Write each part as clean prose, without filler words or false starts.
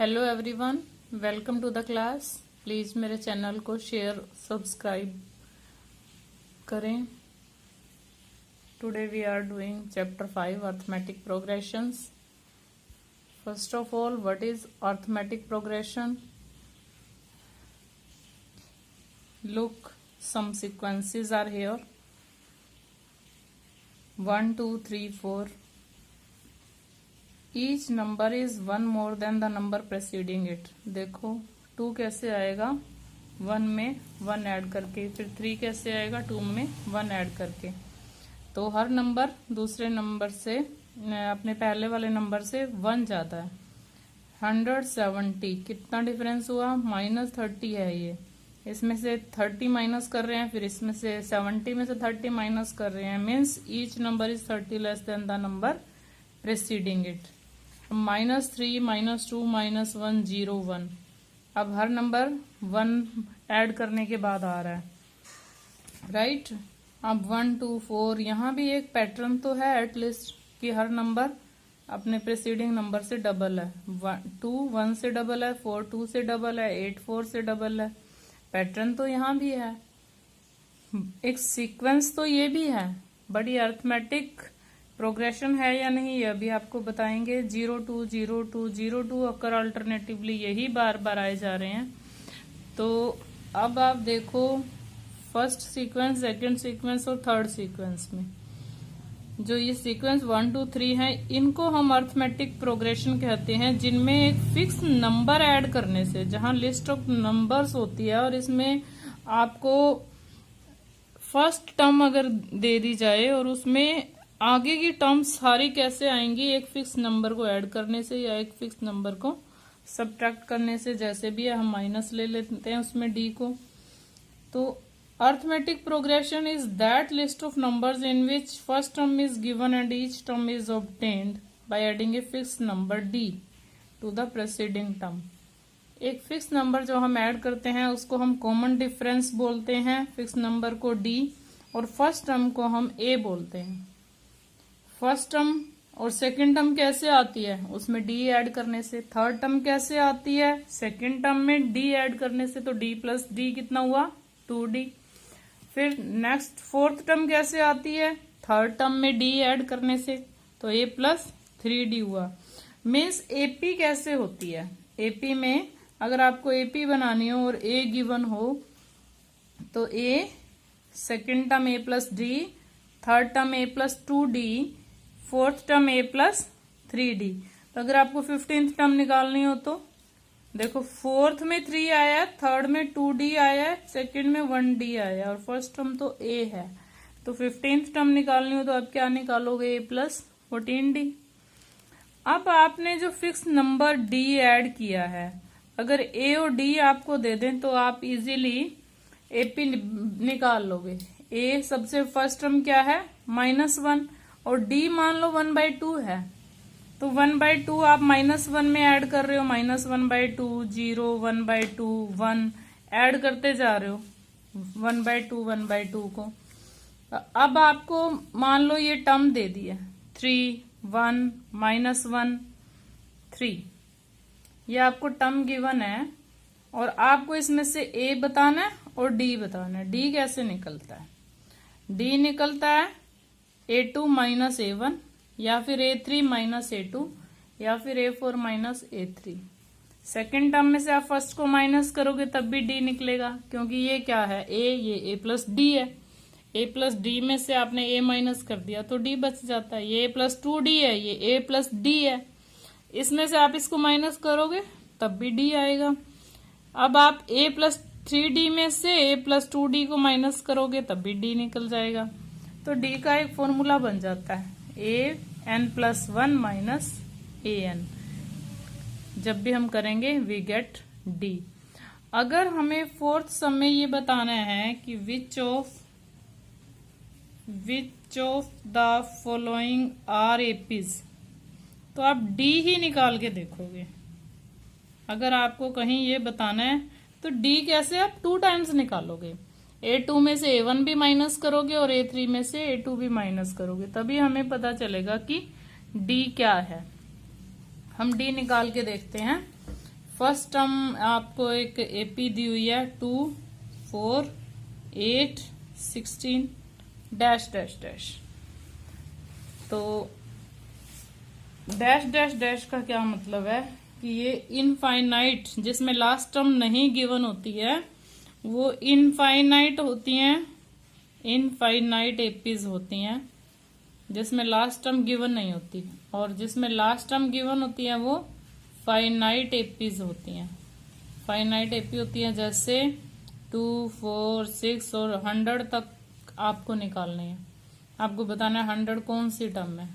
Hello everyone, welcome to the class. Please मेरे channel को share subscribe करें। Today we are doing chapter 5 arithmetic progressions. First of all, what is arithmetic progression? Look, some sequences are here. 1, 2, 3, 4. Each number is one more than the number preceding it. देखो 2 कैसे आएगा 1 में 1 add करके, फिर 3 कैसे आएगा 2 में 1 ऐड करके। तो हर नंबर दूसरे नंबर से, अपने पहले वाले नंबर से 1 जाता है। 170 कितना डिफरेंस हुआ? -30 है ये। इसमें से 30 माइनस कर रहे हैं, फिर इसमें से 70 में से 30 माइनस कर रहे हैं। Means each number is 30 less than the number preceding it. -3 -2 -1 0 1। अब हर नंबर 1 ऐड करने के बाद आ रहा है, राइट। अब 1 2 4, यहाँ भी एक पैटर्न तो है एटलीस्ट कि हर नंबर अपने प्रेसीडिंग नंबर से डबल है। 2 1 से डबल है, 4 2 से डबल है, 8 4 से डबल है। पैटर्न तो यहाँ भी है, एक सीक्वेंस तो ये भी है, बड़ी अर्थमेटिक प्रोग्रेशन है या नहीं ये अभी आपको बताएंगे। 0 2 0 2 0 2 अक्कर अल्टरनेटिवली यही बार बार आए जा रहे हैं। तो अब आप देखो फर्स्ट सीक्वेंस, सेकंड सीक्वेंस और थर्ड सीक्वेंस में जो ये सीक्वेंस 1 2 3 है, इनको हम अर्थमेटिक प्रोग्रेशन कहते हैं, जिनमें एक फिक्स नंबर ऐड करने से, जहां लिस्ट ऑफ नंबर्स होती है और इसमें आपको फर्स्ट टर्म अगर दे दी जाए और उसमें आगे की टर्म्स सारी कैसे आएंगी, एक फिक्स नंबर को ऐड करने से या एक फिक्स नंबर को सब्ट्रैक्ट करने से, जैसे भी है हम माइनस ले लेते हैं उसमें डी को। तो arithmetic progression is that list of numbers in which first term is given and each term is obtained by adding a fixed number d to the preceding term. एक फिक्स नंबर जो हम add करते हैं उसको हम common difference बोलते हैं, fix number को d और फर्स्ट टर्म को हम a बोलते हैं। फर्स्ट टर्म और सेकंड टर्म कैसे आती है? उसमें d ऐड करने से। थर्ड टर्म कैसे आती है? सेकंड टर्म में d ऐड करने से। तो d प्लस d कितना हुआ? 2d। फिर नेक्स्ट फोर्थ टर्म कैसे आती है? थर्ड टर्म में डी ऐड करने से, तो a प्लस 3d हुआ। मीन्स एपी कैसे होती है? एपी में अगर आपको एपी बनानी हो और a गिवन हो तो a, second term a plus D, third term a plus 2d, fourth term a plus 3d। तो अगर आपको 15th टर्म निकालनी हो तो देखो, फोर्थ में 3 आया है, थर्ड में 2d आया है, सेकंड में 1d आया है और फर्स्ट टर्म तो a है। तो 15th टर्म निकालनी हो तो आप क्या निकालोगे? a plus 14d। अब आपने जो फिक्स नंबर d ऐड किया है, अगर a और d आपको दे दें तो आप इजीली ap निकाल लोगे। a सबसे फर्स्ट टर्म क्या है? -1 और d मान लो 1/2 है, तो 1/2 आप -1 में ऐड कर रहे हो, -1/2 0 1/2 1 ऐड करते जा रहे हो 1/2 को। अब आपको मान लो ये टर्म दे दिया 3 1 -1 3, ये आपको टर्म गिवन है और आपको इसमें से a बताना है और d बताना है। d कैसे निकलता है? d निकलता है a2 - a1 या फिर a3 - a2 या फिर a4 - a3। सेकेंड टर्म में से आप फर्स्ट को माइनस करोगे तब भी d निकलेगा, क्योंकि ये क्या है? a, ये a प्लस d है। a प्लस d में से आपने a माइनस कर दिया तो d बच जाता है। ये a प्लस 2d है, ये a प्लस d है, इसमें से आप इसको माइनस करोगे तब भी d आएगा। अब आप a प्लस 3d में से a प्लस 2d को माइनस करोगे तब भी d निकल जाएगा। तो d का एक फॉर्मूला बन जाता है an+1 - an। जब भी हम करेंगे वी गेट d। अगर हमें फोर्थ सम में ये बताना है कि which of the following are APs, तो आप d ही निकाल के देखोगे। अगर आपको कहीं ये बताना है तो d कैसे आप 2 टाइम्स निकालोगे। a2 में से a1 भी माइनस करोगे और a3 में से a2 भी माइनस करोगे, तभी हमें पता चलेगा कि d क्या है। हम d निकाल के देखते हैं फर्स्ट टर्म आपको एक एपी दी हुई है 2, 4, 8, 16 डैश डैश डैश। तो डैश डैश डैश का क्या मतलब है कि ये इनफाइनाइट, जिसमें लास्ट टर्म नहीं गिवन होती है वो इनफाइनाइट होती हैं, इनफाइनाइट एपीज होती हैं जिसमें लास्ट टर्म गिवन नहीं होती, और जिसमें लास्ट टर्म गिवन होती है वो फाइनाइट एपीज होती हैं। फाइनाइट एपी होती हैं जैसे 2, 4, 6 और 100 तक आपको निकालने हैं। आपको बताना है 100 कौन सी टर्म है।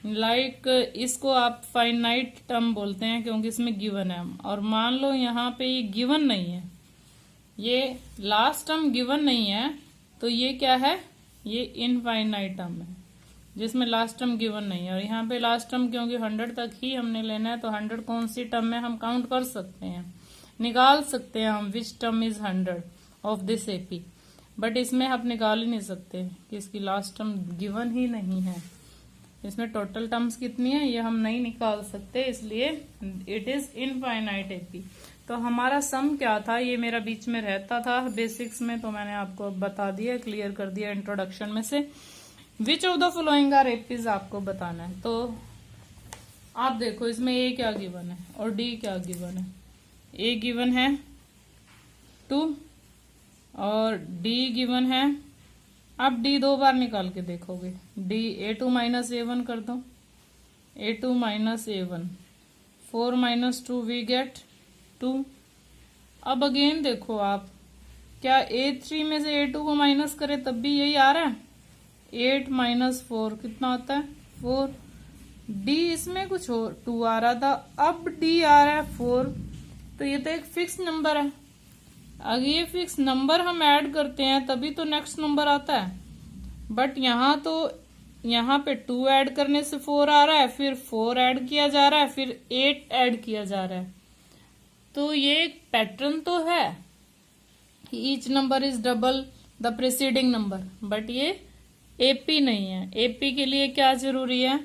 लाइक इसको आप फाइनाइट टर्म बोलते हैं क्योंकि इसमें गिवन है। और मान लो यहाँ पे ये गिवन नहीं है, ये लास्ट टर्म गिवन नहीं है, तो ये क्या है, ये इनफाइनाइट टर्म है जिसमें लास्ट टर्म गिवन नहीं है। और यहाँ पे लास्ट टर्म क्योंकि 100 तक ही हमने लेना है, तो 100 कौन सी टर्म में हम काउंट कर सकते हैं, निकाल सकते हैं हम which term is 100 of this AP. But इसमें आप निकाल ही नहीं सकते कि इसकी लास्ट टर्म गिवन ही नहीं है। इसमें टोटल टर्म्स कितनी है ये हम नहीं निकाल सकते, इसलिए इट इज इनफाइनाइट एपी। तो हमारा सम क्या था, ये मेरा बीच में रहता था बेसिक्स में, तो मैंने आपको बता दिया, क्लियर कर दिया इंट्रोडक्शन में से। Which of the following are APs आपको बताना है। तो आप देखो इसमें ए क्या गिवन है और डी क्या गिवन है। ए गिवन है 2 और डी गिवन है, अब डी 2 बार निकाल के देखोगे, डी A2 माइनस A1 कर दो, A2 minus A1, 4 minus 2 we get 2। अब अगेन देखो आप, क्या A3 में से A2 को माइनस करे तब भी यही आ रहा है, 8 माइनस 4 कितना आता है 4। डी इसमें कुछ और 2 आ रहा था, अब डी आ रहा है 4, तो ये तो एक फिक्स नंबर है। अगर ये फिक्स नंबर हम ऐड करते हैं तभी तो नेक्स्ट नंबर आता है, बट यहाँ पे 2 ऐड करने से 4 आ रहा है, फिर 4 ऐड किया जा रहा है, फिर 8 ऐड किया जा रहा है। तो ये एक पैटर्न तो है, each number is double the preceding number, but ये एपी नहीं है। एपी के लिए क्या जरूरी है,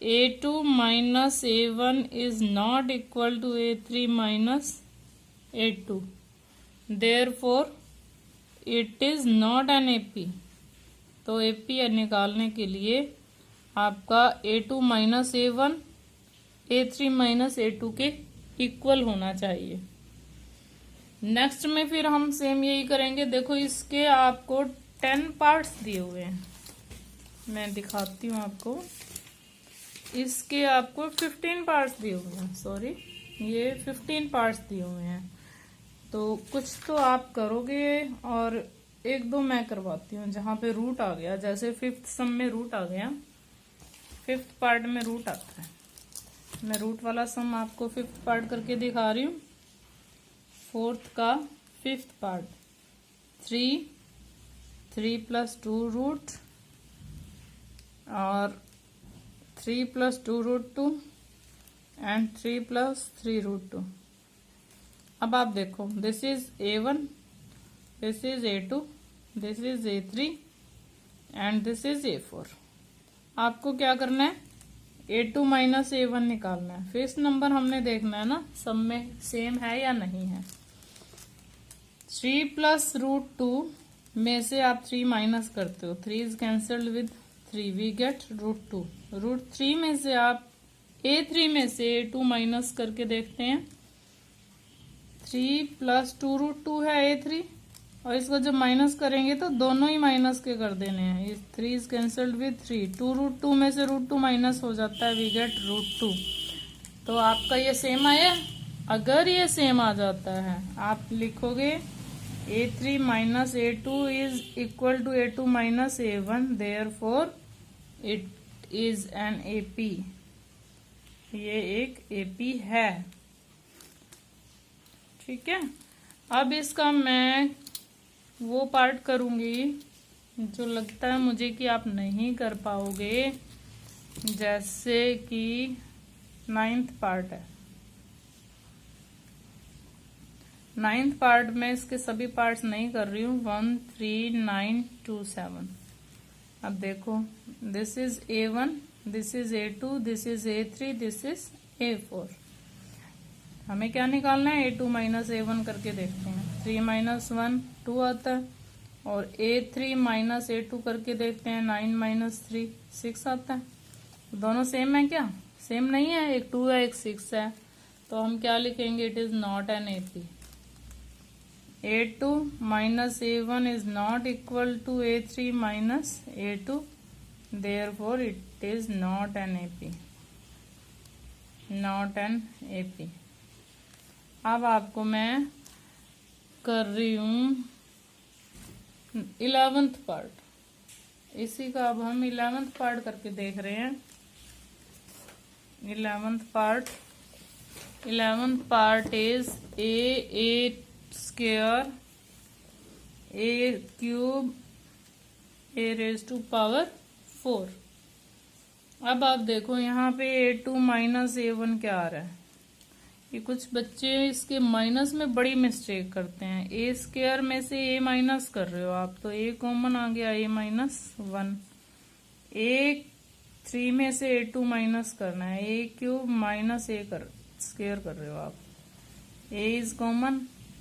A2 minus A1 is not equal to A3 minus A2, therefore it is not an AP. तो एपी निकालने के लिए आपका A2 minus A1 A3 minus A2 के इक्वल होना चाहिए। नेक्स्ट में फिर हम सेम यही करेंगे। देखो इसके आपको 10 पार्ट्स दिए हुए हैं, मैं दिखाती हूँ आपको। इसके आपको 15 पार्ट्स दिए हुए हैं, सॉरी ये 15 पार्ट्स दिए हुए हैं। तो कुछ तो आप करोगे और 1-2 मैं करवाती हूँ जहाँ पे रूट आ गया, जैसे 5th सम में रूट आ गया, 5th पार्ट में रूट आता है। मैं रूट वाला सम आपको 5th पार्ट करके दिखा रही हूँ। 4th का 5th पार्ट 3 प्लस 2 रूट और 3 plus 2 root 2 and 3 plus 3 root 2। अब आप देखो, this is A1, this is A2, this is A3 and this is A4। आपको क्या करना है, A2 माइनस A1 निकालना है। फिर नंबर हमने देखना है ना सब में सेम है या नहीं है। 3 प्लस रूट 2 में से आप 3 माइनस करते हो, 3 is cancelled with 3, we get root 2। Root 3 में से आप A3 में से A2 माइनस करके देखते हैं। 3 प्लस 2 रूट 2 है A3, और इसको जब माइनस करेंगे तो दोनों ही माइनस के कर देने हैं। 3 इज कैंसल्ड विद 3, 2 रूट 2 में से रूट 2 माइनस हो जाता है, वी गेट रूट 2। तो आपका ये सेम आया। अगर ये सेम आ जाता है आप लिखोगे A3 minus A2 is equal to A2 minus A1, therefore it is an AP। ये एक AP है, ठीक है। अब इसका मैं वो पार्ट करूंगी जो लगता है मुझे कि आप नहीं कर पाओगे, जैसे कि 9th पार्ट है। 9th पार्ट में इसके सभी पार्ट्स नहीं कर रही हूँ, 1, 3, 9, 2, 7। अब देखो, this is A1, this is A2, this is A3, this is A4। हमें क्या निकालना है, A2 माइनस A1 करके देखते हैं। 3 माइनस 1 2 आता है, और A3 माइनस A2 करके देखते हैं। 9 माइनस 3 6 आता है। दोनों सेम है क्या? सेम नहीं है, एक 2 है एक 6 है, तो हम क्या लिखेंगे, it is not an AP। A2 minus A1 is not equal to A3 minus A2, therefore it is not an AP, not an AP। अब आपको मैं कर रही हूं 11th पार्ट। इसी का अब हम 11th पार्ट करके देख रहे हैं। 11th part is A square A cube A raise to power 4। अब आप देखो यहाँ पे A2 माइनस A1 क्या आ रहा है। ये कुछ बच्चे इसके माइनस में बड़ी मिस्टेक करते हैं। A स्क्वायर में से A माइनस कर रहे हो आप, तो A कॉमन आ गया, A माइनस 1। A3 में से A2 माइनस करना है, A cube minus A square कर रहे हो आप। A इज कॉमन,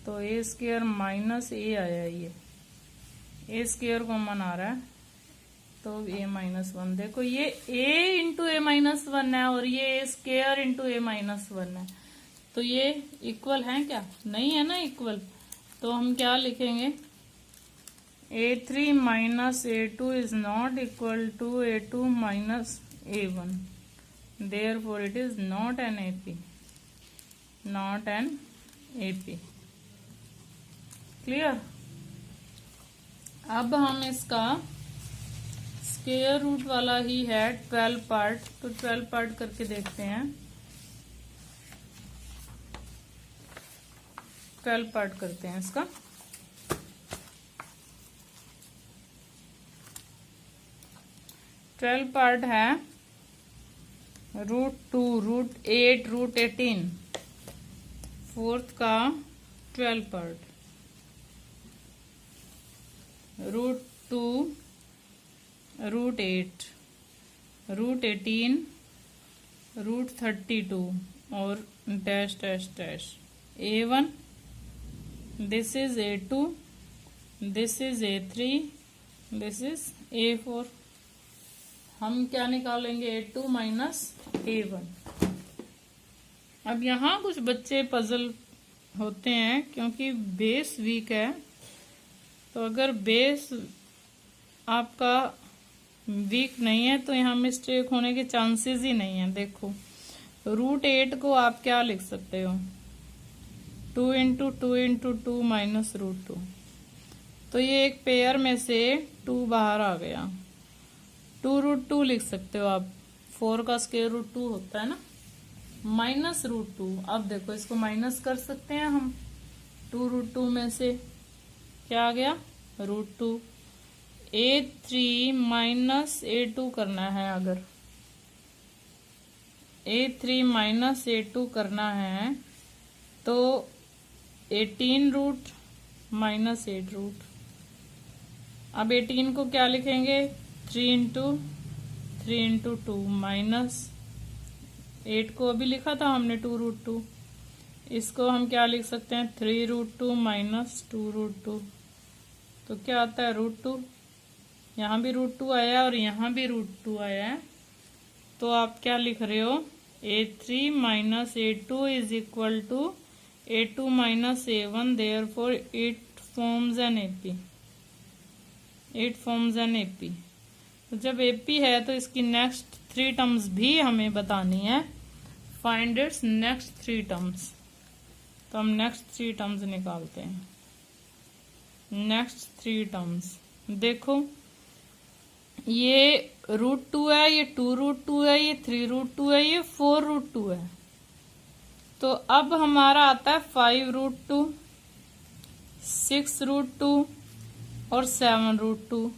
तो A स्क्वायर माइनस A आया, ये A स्क्वायर कॉमन आ रहा है, तो A माइनस 1। देखो ये A इंटू A माइनस 1 है, और ये A square into A minus 1 है, तो ये इक्वल है क्या? नहीं है ना इक्वल। तो हम क्या लिखेंगे, A3 minus A2 is not equal to A2 minus A1, therefore it is not an AP, not an AP। Clear? अब हम इसका स्क्वायर रूट वाला ही है 12 पार्ट, तो 12 पार्ट करके देखते हैं। 12 पार्ट करते हैं इसका। ट्वेल्व पार्ट है √2, √8, √18। फोर्थ का 12 पार्ट, √2, √8, √18, √32 और dash dash dash. A1, this is A2, this is A3, this is A4। हम क्या निकालेंगे, A2 माइनस A1। अब यहाँ कुछ बच्चे पजल होते हैं क्योंकि बेस वीक है, तो अगर बेस आपका वीक नहीं है तो यहाँ मिस्टेक होने के चांसेस ही नहीं है। देखो √8 को आप क्या लिख सकते हो, 2 इंटू 2 इंटू 2 माइनस √2, तो ये एक पेयर में से 2 बाहर आ गया। 2√2 लिख सकते हो आप, 4 का स्क्वायर रूट 2 होता है ना, माइनस √2। अब देखो इसको माइनस कर सकते हैं हम, 2√2 में से क्या आ गया, √2। A3 माइनस A2 करना है, अगर A3 माइनस A2 करना है तो 18 रूट माइनस 8 रूट। अब 18 को क्या लिखेंगे, 3 इंटू 2 माइनस 8 को अभी लिखा था हमने 2√2। इसको हम क्या लिख सकते हैं, 3√2 माइनस 2√2, तो क्या आता है √2। यहाँ भी √2 आया है और यहाँ भी √2 आया है, तो आप क्या लिख रहे हो, A3 minus A2 is equal to A2 minus A1, therefore it forms an AP, it forms an AP। तो जब AP है तो इसकी नेक्स्ट 3 टर्म्स भी हमें बतानी है, फाइंड इट्स नेक्स्ट 3 टर्म्स। तो हम नेक्स्ट 3 टर्म्स निकालते हैं। नेक्स्ट 3 टर्म्स देखो, ये √2 है, ये 2√2 है, ये 3√2 है, ये 4√2 है। तो अब हमारा आता है 5√2, 6√2 और 7√2,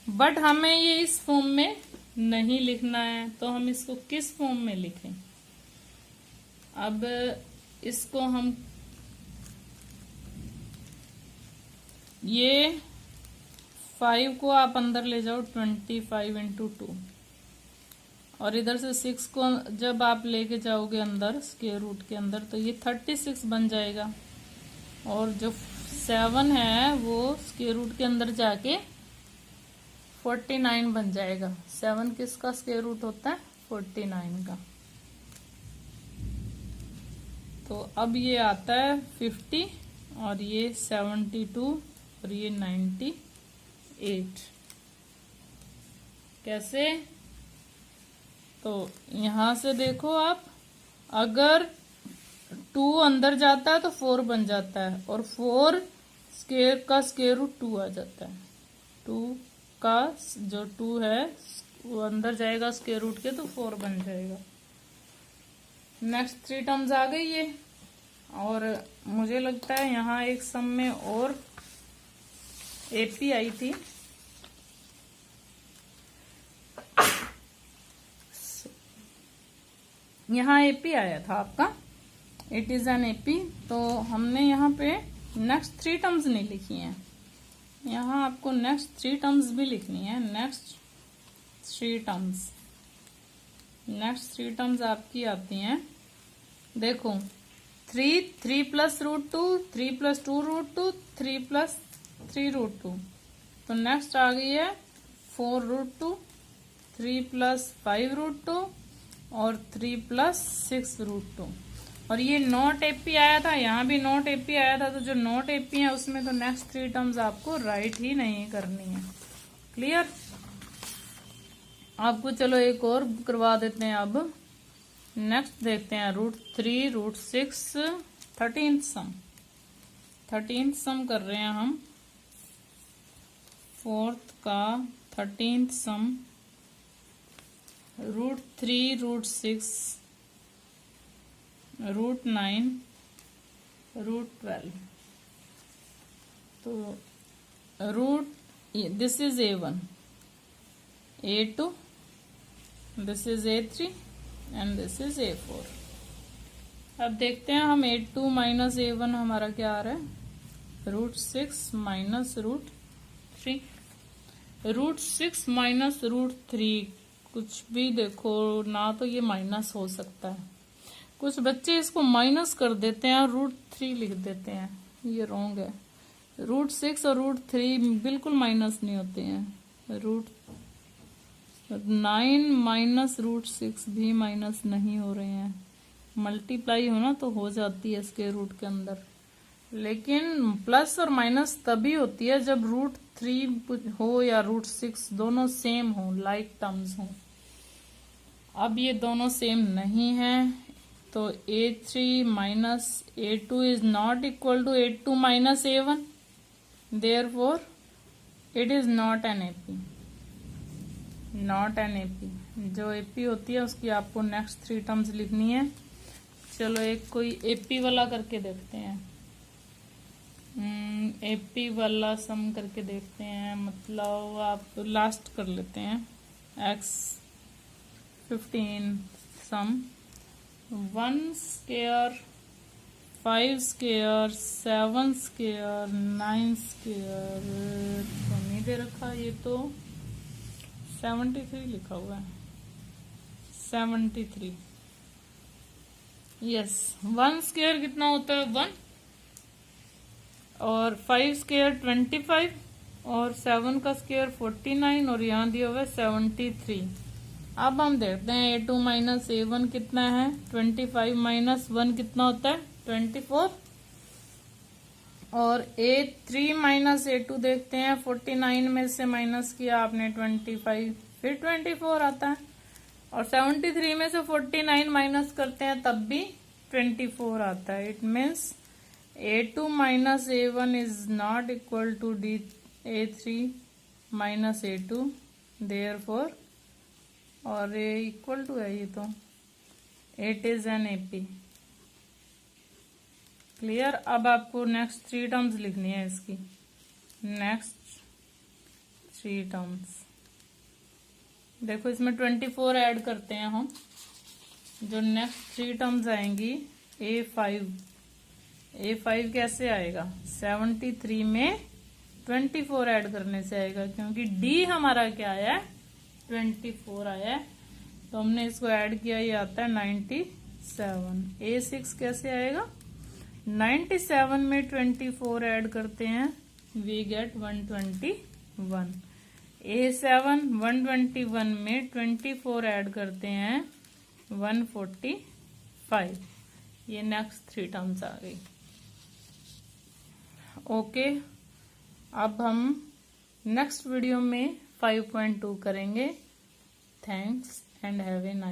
बट हमें ये इस फॉर्म में नहीं लिखना है, तो हम इसको किस फॉर्म में लिखें। अब इसको हम ये 5 को आप अंदर ले जाओ, 25 इंटू 2, और इधर से 6 को जब आप लेके जाओगे अंदर स्क्वायर रूट के अंदर तो ये 36 बन जाएगा। और जो 7 है वो स्क्वायर रूट के अंदर जाके 49 बन जाएगा। 7 किसका स्क्वायर रूट होता है? 49 का। तो अब ये आता है 50 और ये 72 और ये 98। कैसे? तो यहां से देखो आप, अगर 2 अंदर जाता है तो 4 बन जाता है और 4 स्क्वायर का स्क्वायर रूट 2 आ जाता है। 2 का जो 2 है वो अंदर जाएगा स्क्वायर रूट के तो 4 बन जाएगा। नेक्स्ट 3 टर्म्स आ गई ये। और मुझे लगता है यहाँ एक सम में और एपी आई थी। यहाँ एपी आया था आपका, इट इज एन एपी। तो हमने यहाँ पे नेक्स्ट 3 टर्म्स नहीं लिखी हैं, यहाँ आपको नेक्स्ट 3 टर्म्स भी लिखनी है। नेक्स्ट 3 टर्म्स आपकी आती हैं, देखो 3 plus root 2, 3 plus 2 root 2, 3 plus 3 root 2। तो नेक्स्ट आ गई है 4 रूट 2, 3 प्लस 5 रूट 2 और 3 प्लस 6 रूट 2। और ये नॉट एपी आया था, यहाँ भी नॉट एपी आया था। तो जो नॉट एपी है उसमें तो नेक्स्ट 3 टर्म्स आपको राइट ही नहीं करनी है। क्लियर? आपको चलो एक और करवा देते हैं। अब नेक्स्ट देखते हैं √3, √6, 13th सम। 13th सम कर रहे हैं हम, 4th का 13th सम। √3, √6, √9, √12। तो this is A1, A2, this is A3 and this is A4। अब देखते हैं हम A2 माइनस A1 हमारा क्या आ रहा है? √6 माइनस √3। √6 माइनस √3 कुछ भी देखो ना, तो ये माइनस हो सकता है। कुछ बच्चे इसको माइनस कर देते हैं और √3 लिख देते हैं, ये रॉन्ग है। √6 और √3 बिल्कुल माइनस नहीं होते हैं। √9 माइनस √6 भी माइनस नहीं हो रहे हैं। मल्टीप्लाई हो ना तो हो जाती है स्क्वायर रूट के अंदर, लेकिन प्लस और माइनस तभी होती है जब √3 हो या √6 दोनों सेम हो, लाइक टर्म्स हो। अब ये दोनों सेम नहीं है, तो A3 minus A2 is not equal to A2 minus A1, therefore it is not an AP. Not an AP. जो एपी होती है उसकी आपको नेक्स्ट 3 टर्म्स लिखनी है। चलो एक कोई एपी वाला करके देखते हैं। एपी वाला सम करके देखते हैं, मतलब आप लास्ट कर लेते हैं। X15 सम 1 स्क्वायर, 5 स्क्वायर, 7 स्क्वायर, 9 स्क्वायर तो नहीं दे रखा, ये तो 73 लिखा हुआ है। 73 यस। 1 स्क्वायर कितना होता है? 1। और 5 स्क्वायर 25 और 7 का स्क्वायर 49 और यहाँ दिया हुआ है 73। अब हम देखते हैं A2 माइनस A1 कितना है। 25 माइनस 1 कितना होता है? 24। और A3 माइनस A2 देखते हैं। 49 में से माइनस किया आपने 25, फिर 24 आता है। और 73 में से 49 माइनस करते हैं तब भी 24 आता है। It means A2 minus A1 is not equal to A3 minus A2, therefore, और ये इक्वल टू है, ये तो it is an AP. Clear? अब आपको नेक्स्ट 3 टर्म्स लिखनी है इसकी। नेक्स्ट 3 टर्म्स देखो, इसमें 24 ऐड करते हैं हम। जो नेक्स्ट 3 टर्म्स आएंगी A5 कैसे आएगा? 73 में 24 ऐड करने से आएगा, क्योंकि D हमारा क्या आया है? 24 आया है। तो हमने इसको ऐड किया, ये आता है 97। A6 कैसे आएगा? 97 में 24 ऐड करते हैं, वी गेट 121। A7 121 में 24 ऐड करते हैं 145। ये नेक्स्ट 3 टर्म्स आ गई। ओके, अब हम नेक्स्ट वीडियो में 5.2 करेंगे। Thanks and have a nice